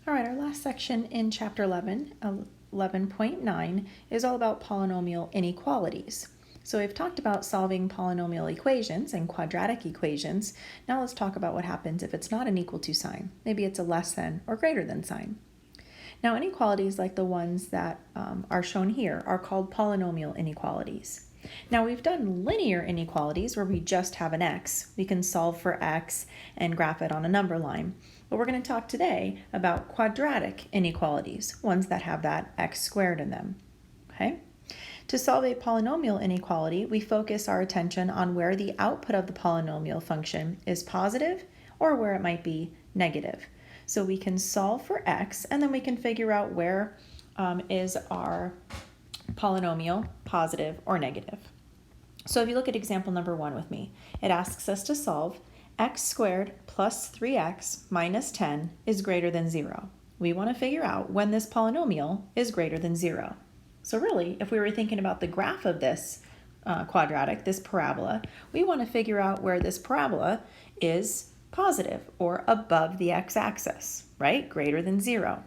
All right, our last section in Chapter 11, 11.9, is all about polynomial inequalities. So we've talked about solving polynomial equations and quadratic equations. Now let's talk about what happens if it's not an equal to sign. Maybe it's a less than or greater than sign. Now inequalities like the ones that are shown here are called polynomial inequalities. Now we've done linear inequalities where we just have an x. We can solve for x and graph it on a number line. But we're going to talk today about quadratic inequalities, ones that have that x squared in them. Okay? To solve a polynomial inequality, we focus our attention on where the output of the polynomial function is positive or where it might be negative. So we can solve for x, and then we can figure out where is our polynomial positive or negative. So if you look at example number 1 with me, it asks us to solve x squared plus 3x minus 10 is greater than 0. We want to figure out when this polynomial is greater than 0. So really, if we were thinking about the graph of this quadratic, this parabola, we want to figure out where this parabola is positive or above the x-axis, right? Greater than 0.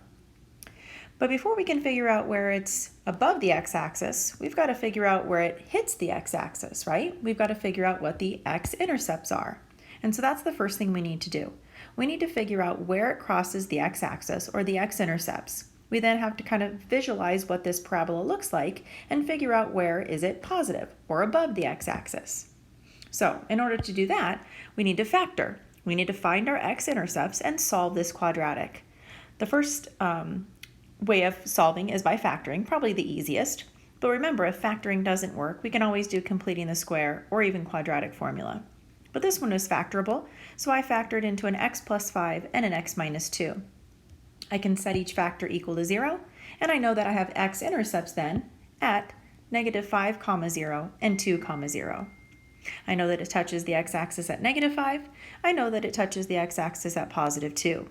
But before we can figure out where it's above the x-axis, we've got to figure out where it hits the x-axis, right? We've got to figure out what the x-intercepts are. And so that's the first thing we need to do. We need to figure out where it crosses the x-axis or the x-intercepts. We then have to kind of visualize what this parabola looks like and figure out where is it positive or above the x-axis. So in order to do that, we need to factor. We need to find our x-intercepts and solve this quadratic. The first way of solving is by factoring, probably the easiest. But remember, if factoring doesn't work, we can always do completing the square or even quadratic formula. But this one is factorable, so I factored into an x plus 5 and an x minus 2. I can set each factor equal to 0, and I know that I have x-intercepts then at negative 5, 0, and 2, 0. I know that it touches the x-axis at negative 5. I know that it touches the x-axis at positive 2.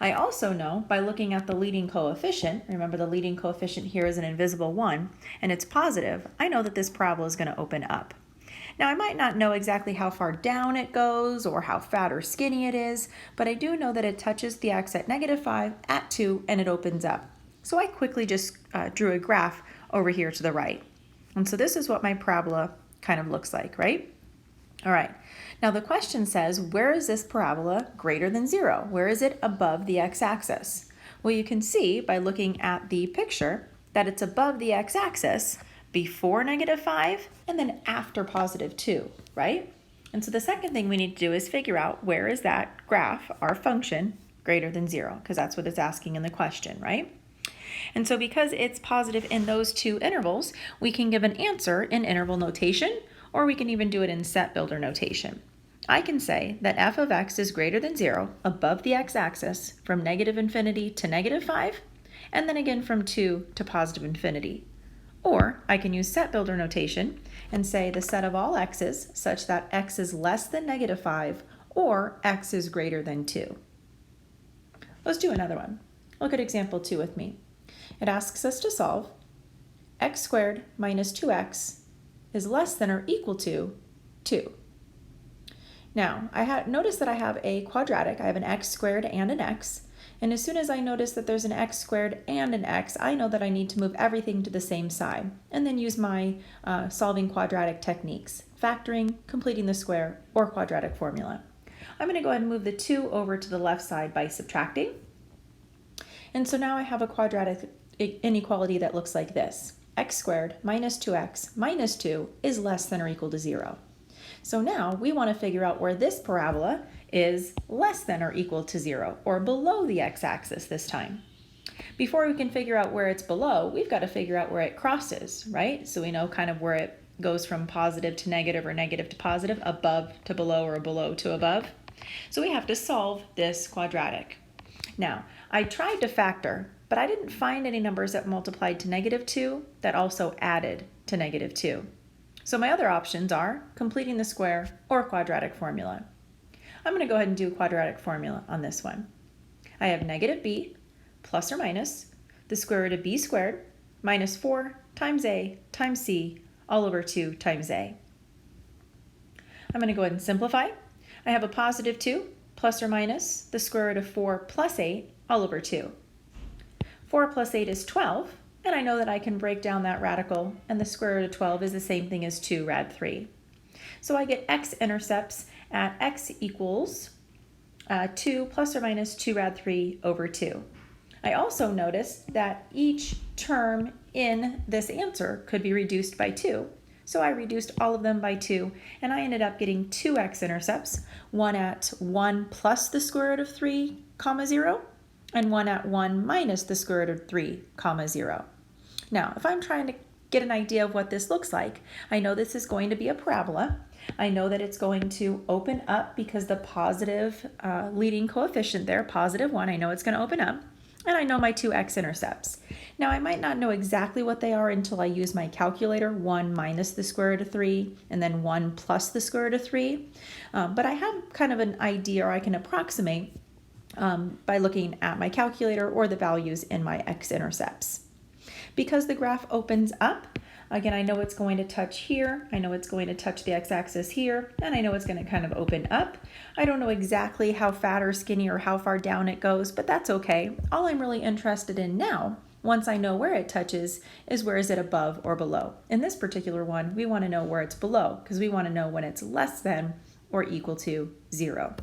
I also know by looking at the leading coefficient, remember the leading coefficient here is an invisible 1, and it's positive, I know that this parabola is going to open up. Now I might not know exactly how far down it goes or how fat or skinny it is, but I do know that it touches the x at negative 5, at 2, and it opens up. So I quickly just drew a graph over here to the right. And so this is what my parabola kind of looks like, right? All right, now the question says, where is this parabola greater than 0? Where is it above the x-axis? Well, you can see by looking at the picture that it's above the x-axis before negative 5 and then after positive 2, right? And so the second thing we need to do is figure out where is that graph, our function, greater than 0, because that's what it's asking in the question, right? And so because it's positive in those two intervals, we can give an answer in interval notation, or we can even do it in set builder notation. I can say that f of x is greater than 0 above the x-axis from negative infinity to negative 5, and then again from 2 to positive infinity. Or I can use set builder notation and say the set of all x's such that x is less than negative 5 or x is greater than 2. Let's do another one. Look at example 2 with me. It asks us to solve x squared minus 2x is less than or equal to 2. Now, notice that I have a quadratic. I have an x squared and an x. And as soon as I notice that there's an x squared and an x, I know that I need to move everything to the same side and then use my solving quadratic techniques, factoring, completing the square, or quadratic formula. I'm going to go ahead and move the 2 over to the left side by subtracting. And so now I have a quadratic inequality that looks like this. X squared minus 2x minus 2 is less than or equal to 0. So now we want to figure out where this parabola is less than or equal to 0, or below the x-axis this time. Before we can figure out where it's below, we've got to figure out where it crosses, right? So we know kind of where it goes from positive to negative or negative to positive, above to below or below to above. So we have to solve this quadratic. Now, I tried to factor, but I didn't find any numbers that multiplied to negative 2 that also added to negative 2. So my other options are completing the square or quadratic formula. I'm going to go ahead and do a quadratic formula on this one. I have negative b plus or minus the square root of b squared minus 4 times a times c all over 2 times a. I'm going to go ahead and simplify. I have a positive 2 plus or minus the square root of 4 plus 8 all over 2. 4 plus 8 is 12, and I know that I can break down that radical, and the square root of 12 is the same thing as 2 rad 3. So I get x-intercepts at x equals 2 plus or minus 2 rad 3 over 2. I also noticed that each term in this answer could be reduced by 2. So I reduced all of them by 2, and I ended up getting 2 x-intercepts, one at 1 plus the square root of 3, 0, and one at 1 minus the square root of 3, 0. Now, if I'm trying to get an idea of what this looks like, I know this is going to be a parabola. I know that it's going to open up because the positive leading coefficient there, positive 1, I know it's going to open up. And I know my 2 x-intercepts. Now, I might not know exactly what they are until I use my calculator, 1 minus the square root of 3, and then 1 plus the square root of 3. But I have kind of an idea, or I can approximate by looking at my calculator or the values in my x-intercepts. Because the graph opens up, again, I know it's going to touch here, I know it's going to touch the x-axis here, and I know it's going to kind of open up. I don't know exactly how fat or skinny or how far down it goes, but that's okay. All I'm really interested in now, once I know where it touches, is where is it above or below. In this particular one, we want to know where it's below, because we want to know when it's less than or equal to 0.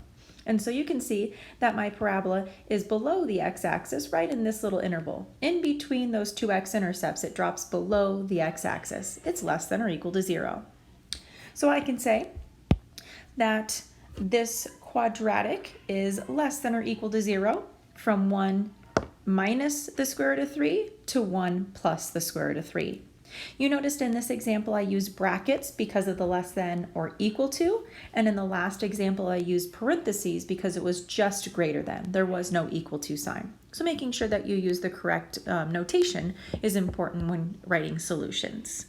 And so you can see that my parabola is below the x-axis, right in this little interval. In between those 2 x-intercepts, it drops below the x-axis. It's less than or equal to 0. So I can say that this quadratic is less than or equal to 0 from 1 minus the square root of 3 to 1 plus the square root of 3. You noticed in this example I used brackets because of the less than or equal to, and in the last example I used parentheses because it was just greater than. There was no equal to sign. So making sure that you use the correct notation is important when writing solutions.